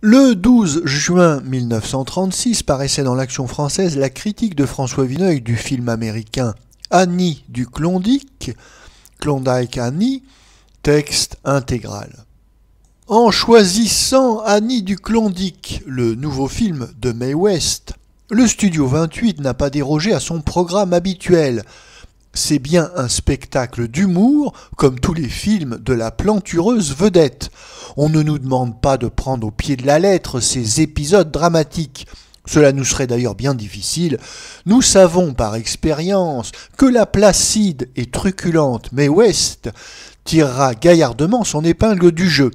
Le 12 juin 1936 paraissait dans l'Action française la critique de François Vineuil du film américain Annie du Klondike, Klondike Annie, texte intégral. En choisissant Annie du Klondike, le nouveau film de Mae West, le Studio 28 n'a pas dérogé à son programme habituel. C'est bien un spectacle d'humour, comme tous les films de la plantureuse vedette. On ne nous demande pas de prendre au pied de la lettre ces épisodes dramatiques. Cela nous serait d'ailleurs bien difficile. Nous savons par expérience que la placide et truculente Mae West tirera gaillardement son épingle du jeu.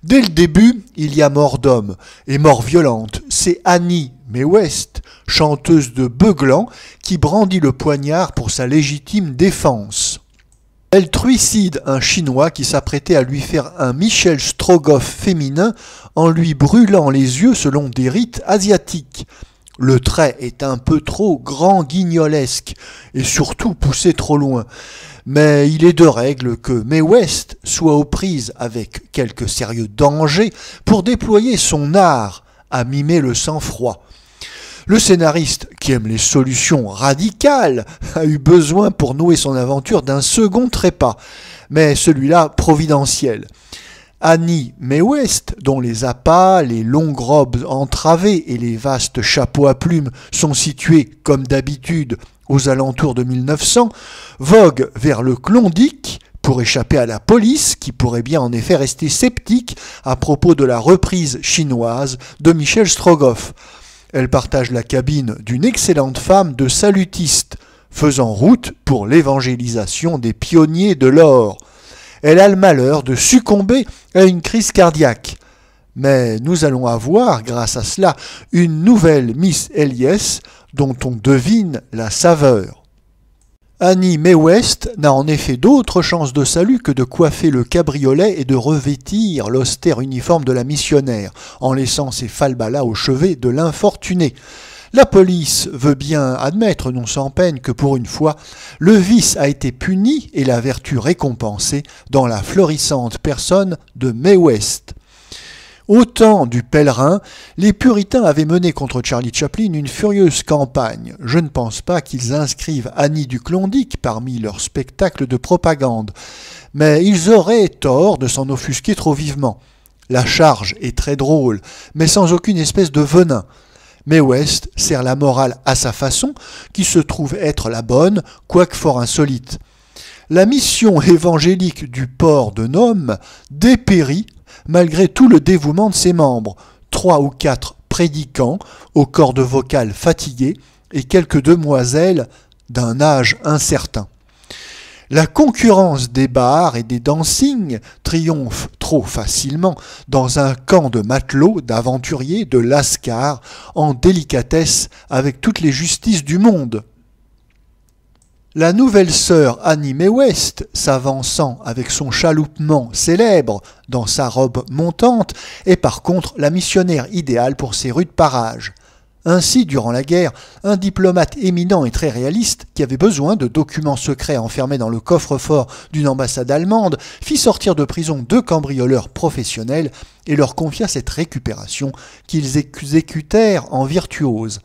Dès le début, il y a mort d'homme et mort violente. C'est Annie Mae West, chanteuse de beuglant, qui brandit le poignard pour sa légitime défense. Elle trucide un Chinois qui s'apprêtait à lui faire un Michel Strogoff féminin en lui brûlant les yeux selon des rites asiatiques. Le trait est un peu trop grand guignolesque et surtout poussé trop loin. Mais il est de règle que Mae West soit aux prises avec quelques sérieux dangers pour déployer son art à mimer le sang-froid. Le scénariste, qui aime les solutions radicales, a eu besoin pour nouer son aventure d'un second trépas, mais celui-là providentiel. Annie Mae West, dont les appâts, les longues robes entravées et les vastes chapeaux à plumes sont situés, comme d'habitude, aux alentours de 1900, vogue vers le Klondike pour échapper à la police qui pourrait bien en effet rester sceptique à propos de la reprise chinoise de Michel Strogoff. Elle partage la cabine d'une excellente femme de salutiste, faisant route pour l'évangélisation des pionniers de l'or. Elle a le malheur de succomber à une crise cardiaque. Mais nous allons avoir, grâce à cela, une nouvelle Miss Elias dont on devine la saveur. Annie Mae West n'a en effet d'autre chance de salut que de coiffer le cabriolet et de revêtir l'austère uniforme de la missionnaire, en laissant ses falbalas au chevet de l'infortuné. La police veut bien admettre, non sans peine, que pour une fois, le vice a été puni et la vertu récompensée dans la florissante personne de Mae West. Au temps du pèlerin, les puritains avaient mené contre Charlie Chaplin une furieuse campagne. Je ne pense pas qu'ils inscrivent Annie du Klondike parmi leurs spectacles de propagande, mais ils auraient tort de s'en offusquer trop vivement. La charge est très drôle, mais sans aucune espèce de venin. Mae West sert la morale à sa façon, qui se trouve être la bonne, quoique fort insolite. La mission évangélique du port de Nome dépérit malgré tout le dévouement de ses membres, 3 ou 4 prédicants aux cordes vocales fatiguées et quelques demoiselles d'un âge incertain. La concurrence des bars et des dancings triomphe trop facilement dans un camp de matelots, d'aventuriers, de lascars, en délicatesse avec toutes les justices du monde. La nouvelle sœur Annie Mae West, s'avançant avec son chaloupement célèbre dans sa robe montante, est par contre la missionnaire idéale pour ces rudes parages. Ainsi, durant la guerre, un diplomate éminent et très réaliste, qui avait besoin de documents secrets enfermés dans le coffre-fort d'une ambassade allemande, fit sortir de prison 2 cambrioleurs professionnels et leur confia cette récupération qu'ils exécutèrent en virtuose.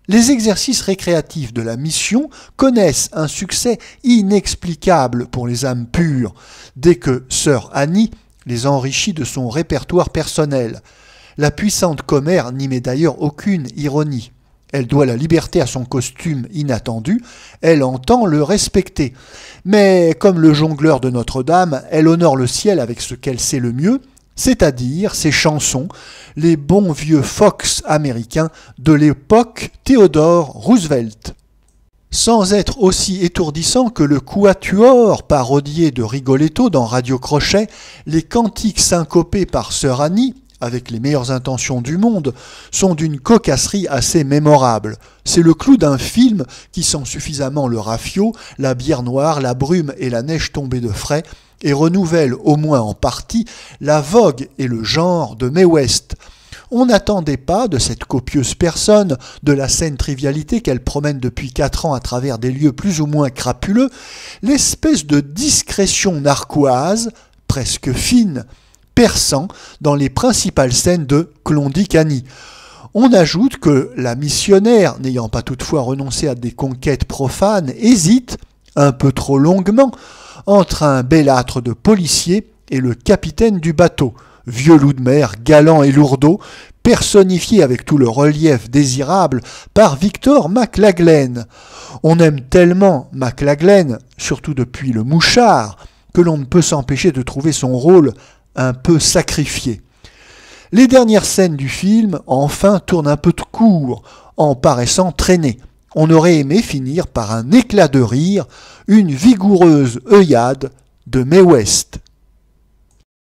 Les exercices récréatifs de la mission connaissent un succès inexplicable pour les âmes pures, dès que sœur Annie les enrichit de son répertoire personnel. La puissante commère n'y met d'ailleurs aucune ironie. Elle doit la liberté à son costume inattendu, elle entend le respecter. Mais comme le jongleur de Notre-Dame, elle honore le ciel avec ce qu'elle sait le mieux, c'est-à-dire ses chansons, les bons vieux Fox américains de l'époque Theodore Roosevelt. Sans être aussi étourdissant que le quatuor parodié de Rigoletto dans Radio Crochet, les cantiques syncopés par sœur Annie, avec les meilleures intentions du monde, sont d'une cocasserie assez mémorable. C'est le clou d'un film qui sent suffisamment le raffio, la bière noire, la brume et la neige tombée de frais, et renouvelle au moins en partie la vogue et le genre de Mae West. On n'attendait pas de cette copieuse personne, de la saine trivialité qu'elle promène depuis 4 ans à travers des lieux plus ou moins crapuleux, l'espèce de discrétion narquoise, presque fine, perçant dans les principales scènes de Klondike Annie. On ajoute que la missionnaire, n'ayant pas toutefois renoncé à des conquêtes profanes, hésite, un peu trop longuement, entre un bellâtre de policier et le capitaine du bateau, vieux loup de mer, galant et lourdeau, personnifié avec tout le relief désirable par Victor McLaglen. On aime tellement McLaglen, surtout depuis Le Mouchard, que l'on ne peut s'empêcher de trouver son rôle un peu sacrifié. Les dernières scènes du film, enfin, tournent un peu de court, en paraissant traînées. On aurait aimé finir par un éclat de rire, une vigoureuse œillade de Mae West.